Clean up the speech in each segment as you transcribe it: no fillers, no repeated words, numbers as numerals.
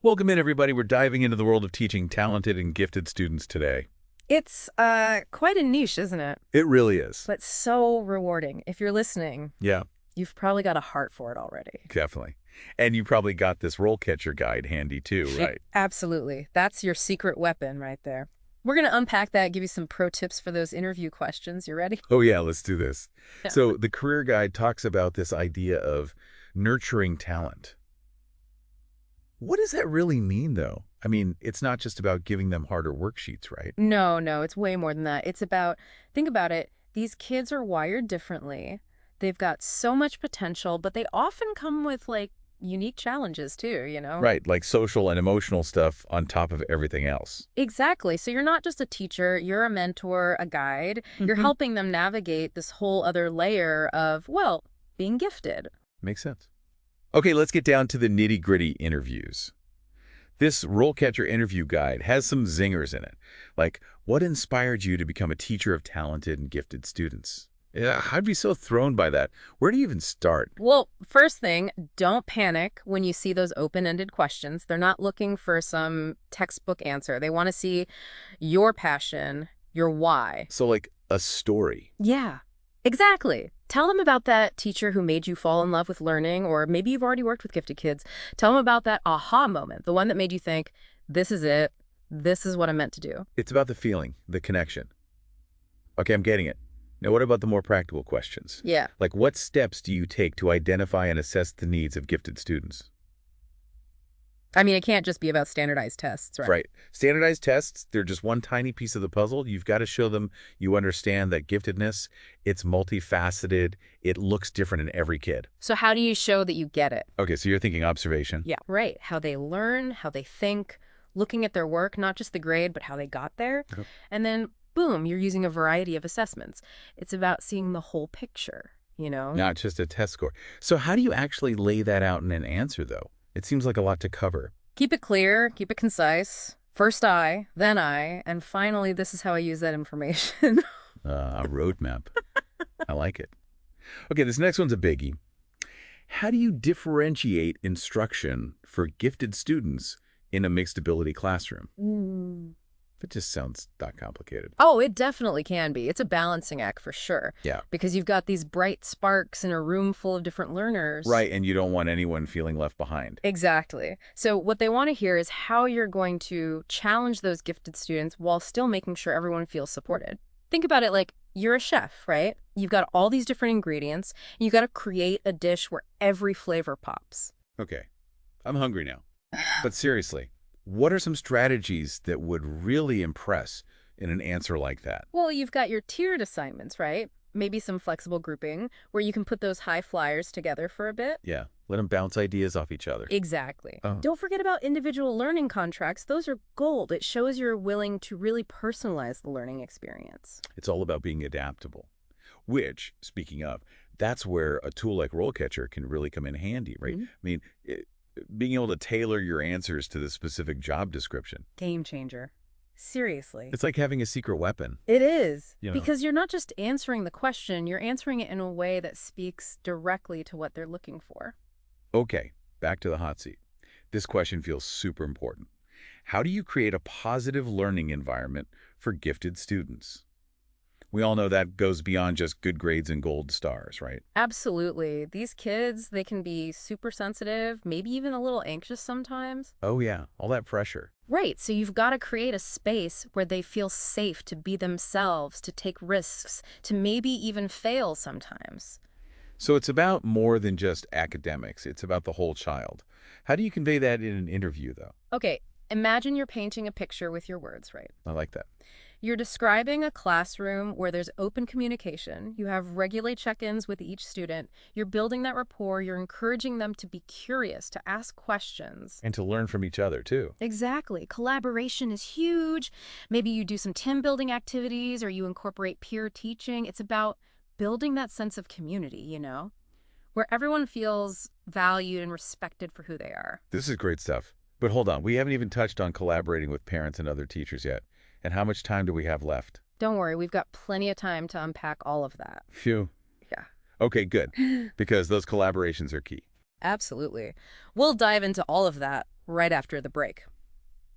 Welcome in, everybody. We're diving into the world of teaching talented and gifted students today. It's quite a niche, isn't it? It really is. But so rewarding. If you're listening, Yeah, you've probably got a heart for it already. definitely. And you probably got this RoleCatcher guide handy too, right? Absolutely. That's your secret weapon right there. We're going to unpack that, give you some pro tips for those interview questions. You ready? Oh yeah, let's do this. Yeah. So the career guide talks about this idea of nurturing talent. What does that really mean, though? I mean, it's not just about giving them harder worksheets, right? No, it's way more than that. It's about, think about it, these kids are wired differently. They've got so much potential, but they often come with unique challenges too, you know? Right, like social and emotional stuff on top of everything else. Exactly. So you're not just a teacher, you're a mentor, a guide. You're helping them navigate this whole other layer of, well, being gifted. Makes sense. Okay, let's get down to the nitty-gritty interviews. This RoleCatcher interview guide has some zingers in it. Like, what inspired you to become a teacher of talented and gifted students? Yeah, I'd be so thrown by that. Where do you even start? Well, first thing, don't panic when you see those open-ended questions. They're not looking for some textbook answer. They want to see your passion, your why. So, like, a story. Yeah, exactly. Tell them about that teacher who made you fall in love with learning, or maybe you've already worked with gifted kids. Tell them about that aha moment, the one that made you think, this is it, this is what I'm meant to do. It's about the feeling, the connection. Okay, I'm getting it. Now, what about the more practical questions? Yeah. Like, what steps do you take to identify and assess the needs of gifted students? I mean, it can't just be about standardized tests, right? Right. Standardized tests, they're just one tiny piece of the puzzle. You've got to show them you understand that giftedness, it's multifaceted. It looks different in every kid. So how do you show that you get it? Okay, so you're thinking observation. Yeah. Right. How they learn, how they think, looking at their work, not just the grade, but how they got there. Yep. And then, boom, you're using a variety of assessments. It's about seeing the whole picture, you know? Not just a test score. So how do you actually lay that out in an answer, though? It seems like a lot to cover. Keep it clear, keep it concise. First I, then I, and finally, this is how I use that information. A roadmap. I like it. Okay, this next one's a biggie. How do you differentiate instruction for gifted students in a mixed ability classroom? It just sounds that complicated. Oh, it definitely can be. It's a balancing act for sure. Yeah. Because you've got these bright sparks in a room full of different learners. Right, and you don't want anyone feeling left behind. Exactly. So what they want to hear is how you're going to challenge those gifted students while still making sure everyone feels supported. Think about it like you're a chef, right? You've got all these different ingredients. You got to create a dish where every flavor pops. Okay, I'm hungry now. But seriously, what are some strategies that would really impress in an answer like that? Well, you've got your tiered assignments, right? Maybe some flexible grouping where you can put those high flyers together for a bit. Yeah, let them bounce ideas off each other. Exactly. Oh. Don't forget about individual learning contracts. Those are gold. It shows you're willing to really personalize the learning experience. It's all about being adaptable, which, speaking of, that's where a tool like RoleCatcher can really come in handy, right? I mean, being able to tailor your answers to the specific job description. Game changer. Seriously. It's like having a secret weapon. It is. You know. Because you're not just answering the question, you're answering it in a way that speaks directly to what they're looking for. Okay, back to the hot seat. This question feels super important. How do you create a positive learning environment for gifted students? We all know that goes beyond just good grades and gold stars, right? Absolutely. These kids, they can be super sensitive, maybe even a little anxious sometimes. Oh yeah, all that pressure. Right, so you've got to create a space where they feel safe to be themselves, to take risks, to maybe even fail sometimes. So it's about more than just academics. It's about the whole child. How do you convey that in an interview, though? Okay, imagine you're painting a picture with your words, right? I like that. You're describing a classroom where there's open communication. You have regular check-ins with each student. You're building that rapport. You're encouraging them to be curious, to ask questions. And to learn from each other, too. Exactly. Collaboration is huge. Maybe you do some team building activities or you incorporate peer teaching. It's about building that sense of community, you know, where everyone feels valued and respected for who they are. This is great stuff. But hold on, we haven't even touched on collaborating with parents and other teachers yet. And how much time do we have left? Don't worry, we've got plenty of time to unpack all of that. Phew. Yeah. Okay, good. Because those collaborations are key. Absolutely. We'll dive into all of that right after the break.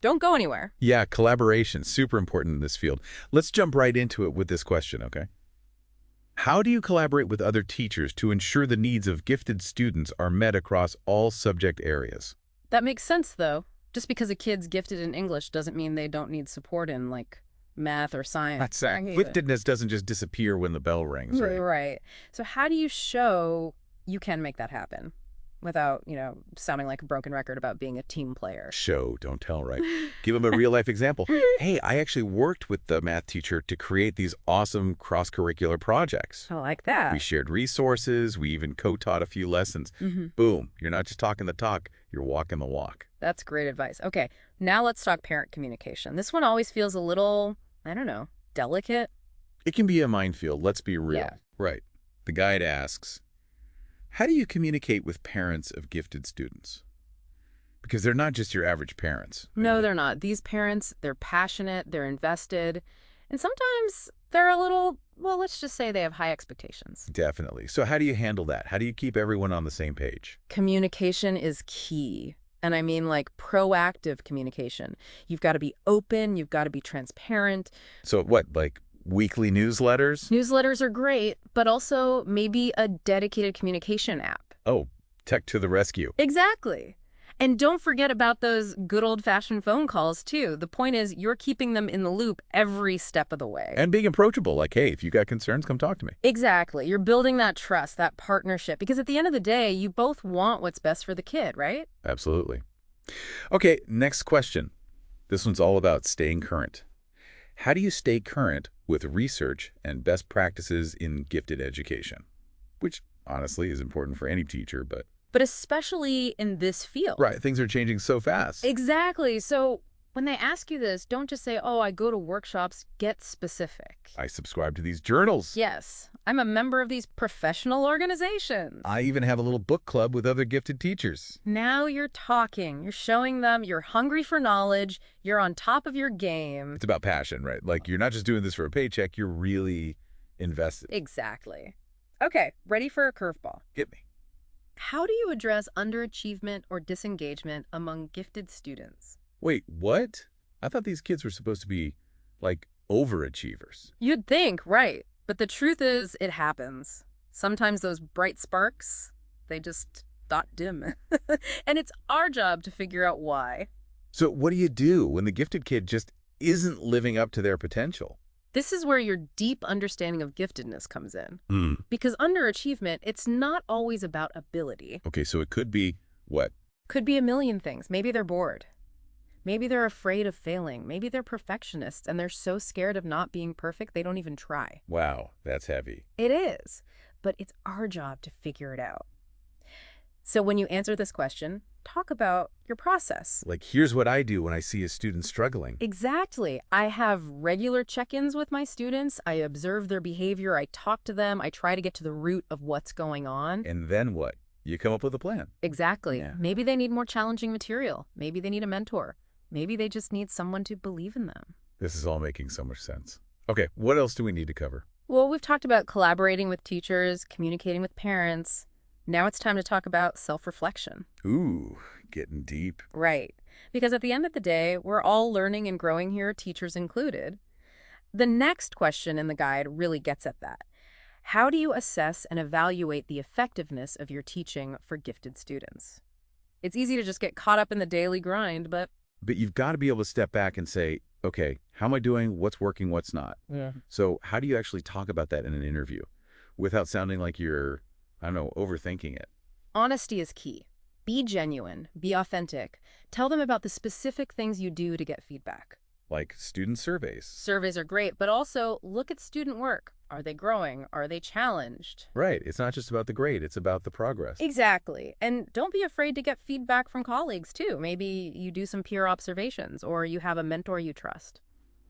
Don't go anywhere. Yeah, collaboration, super important in this field. Let's jump right into it with this question, okay? How do you collaborate with other teachers to ensure the needs of gifted students are met across all subject areas? That makes sense, though. Just because a kid's gifted in English doesn't mean they don't need support in, like, math or science. That's it. Giftedness doesn't just disappear when the bell rings, right? Right. So how do you show you can make that happen without, sounding like a broken record about being a team player? Show, don't tell, right? Give them a real-life example. Hey, I actually worked with the math teacher to create these awesome cross-curricular projects. I like that. We shared resources. We even co-taught a few lessons. Boom. You're not just talking the talk. You're walking the walk. That's great advice. Okay, now let's talk parent communication. This one always feels a little, I don't know, delicate. It can be a minefield. Let's be real. Yeah. Right. The guide asks, how do you communicate with parents of gifted students? Because they're not just your average parents. No, they're not. These parents, they're passionate, they're invested, and sometimes they're a little, well, let's just say they have high expectations. Definitely. So how do you handle that? How do you keep everyone on the same page? Communication is key. And I mean like proactive communication. You've got to be open, you've got to be transparent. So what, like weekly newsletters? Newsletters are great, but also maybe a dedicated communication app. Oh, tech to the rescue. Exactly. And don't forget about those good old-fashioned phone calls, too. The point is you're keeping them in the loop every step of the way. And being approachable, like, hey, if you got concerns, come talk to me. Exactly. You're building that trust, that partnership, because at the end of the day, you both want what's best for the kid, right? Absolutely. Okay, next question. This one's all about staying current. How do you stay current with research and best practices in gifted education? Which, honestly, is important for any teacher, but especially in this field. right, things are changing so fast. Exactly. So when they ask you this, don't just say, oh, I go to workshops, get specific. I subscribe to these journals. Yes, I'm a member of these professional organizations. I even have a little book club with other gifted teachers. Now you're talking. You're showing them you're hungry for knowledge. You're on top of your game. It's about passion, right? Like, you're not just doing this for a paycheck. You're really invested. Exactly. Okay, ready for a curveball. Get me. How do you address underachievement or disengagement among gifted students? Wait, what? I thought these kids were supposed to be, like, overachievers. You'd think, right. But the truth is, it happens. Sometimes those bright sparks, they just dot dim. And it's our job to figure out why. So what do you do when the gifted kid just isn't living up to their potential? This is where your deep understanding of giftedness comes in. Hmm. Because underachievement, it's not always about ability. Okay, so it could be what? Could be a million things. Maybe they're bored. Maybe they're afraid of failing. Maybe they're perfectionists and they're so scared of not being perfect they don't even try. Wow, that's heavy. It is, but it's our job to figure it out. So when you answer this question, talk about your process. Like, here's what I do when I see a student struggling. Exactly. I have regular check-ins with my students. I observe their behavior. I talk to them. I try to get to the root of what's going on. And then what? You come up with a plan. Exactly. Yeah. Maybe they need more challenging material. Maybe they need a mentor. Maybe they just need someone to believe in them. This is all making so much sense. Okay, what else do we need to cover? Well, we've talked about collaborating with teachers, communicating with parents. Now it's time to talk about self-reflection. Ooh, getting deep. Right. Because at the end of the day, we're all learning and growing here, teachers included. The next question in the guide really gets at that. How do you assess and evaluate the effectiveness of your teaching for gifted students? It's easy to just get caught up in the daily grind, but you've got to be able to step back and say, okay, how am I doing? What's working? What's not? yeah. So how do you actually talk about that in an interview without sounding like you're, I don't know, overthinking it? Honesty is key. Be genuine. Be authentic. Tell them about the specific things you do to get feedback. Like student surveys. Surveys are great, but also look at student work. Are they growing? Are they challenged? Right. It's not just about the grade. It's about the progress. Exactly. And don't be afraid to get feedback from colleagues, too. Maybe you do some peer observations or you have a mentor you trust.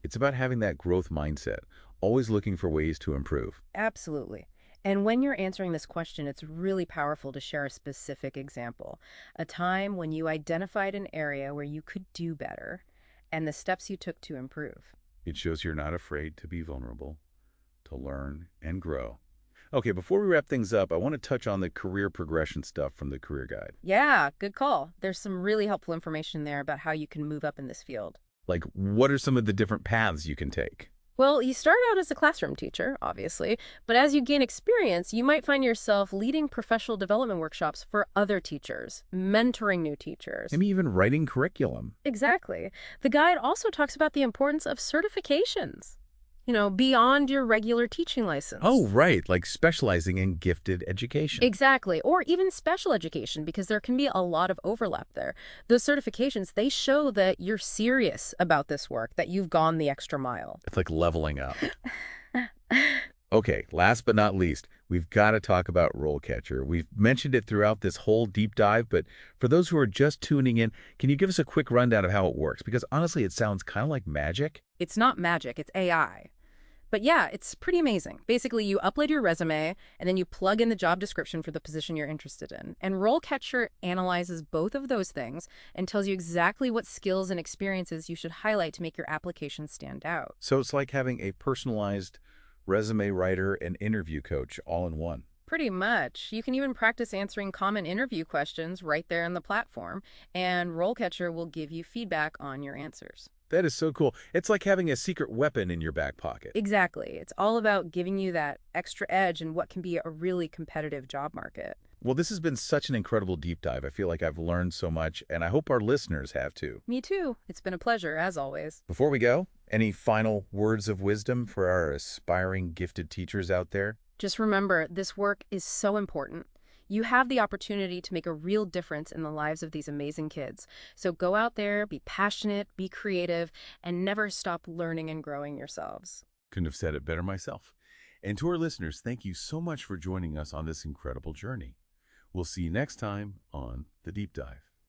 It's about having that growth mindset, always looking for ways to improve. Absolutely. And when you're answering this question, it's really powerful to share a specific example, a time when you identified an area where you could do better and the steps you took to improve. It shows you're not afraid to be vulnerable, to learn and grow. Okay, before we wrap things up, I want to touch on the career progression stuff from the career guide. Yeah, good call. There's some really helpful information there about how you can move up in this field. Like, what are some of the different paths you can take? Well, you start out as a classroom teacher, obviously, but as you gain experience, you might find yourself leading professional development workshops for other teachers, mentoring new teachers. Maybe even writing curriculum. Exactly. The guide also talks about the importance of certifications, beyond your regular teaching Oh, license. right, like specializing in gifted education. Exactly. Or even special education, because there can be a lot of overlap there. Those certifications, they show that you're serious about this work, that you've gone the extra mile. It's like leveling up. Okay, last but not least, we've got to talk about RoleCatcher. We've mentioned it throughout this whole deep dive, but for those who are just tuning in, can you give us a quick rundown of how it works? Because honestly, it sounds kind of like magic. It's not magic, it's AI. But yeah, it's pretty amazing. Basically, you upload your resume, and then you plug in the job description for the position you're interested in. And RoleCatcher analyzes both of those things and tells you exactly what skills and experiences you should highlight to make your application stand out. So it's like having a personalized resume writer and interview coach all in one. Pretty much. You can even practice answering common interview questions right there in the platform, and RoleCatcher will give you feedback on your answers. That is so cool. It's like having a secret weapon in your back pocket. Exactly. It's all about giving you that extra edge in what can be a really competitive job market. Well, this has been such an incredible deep dive. I feel like I've learned so much, and I hope our listeners have too. Me too. It's been a pleasure, as always. Before we go, any final words of wisdom for our aspiring gifted teachers out there? Just remember, this work is so important. You have the opportunity to make a real difference in the lives of these amazing kids. So go out there, be passionate, be creative, and never stop learning and growing yourselves. Couldn't have said it better myself. And to our listeners, thank you so much for joining us on this incredible journey. We'll see you next time on The Deep Dive.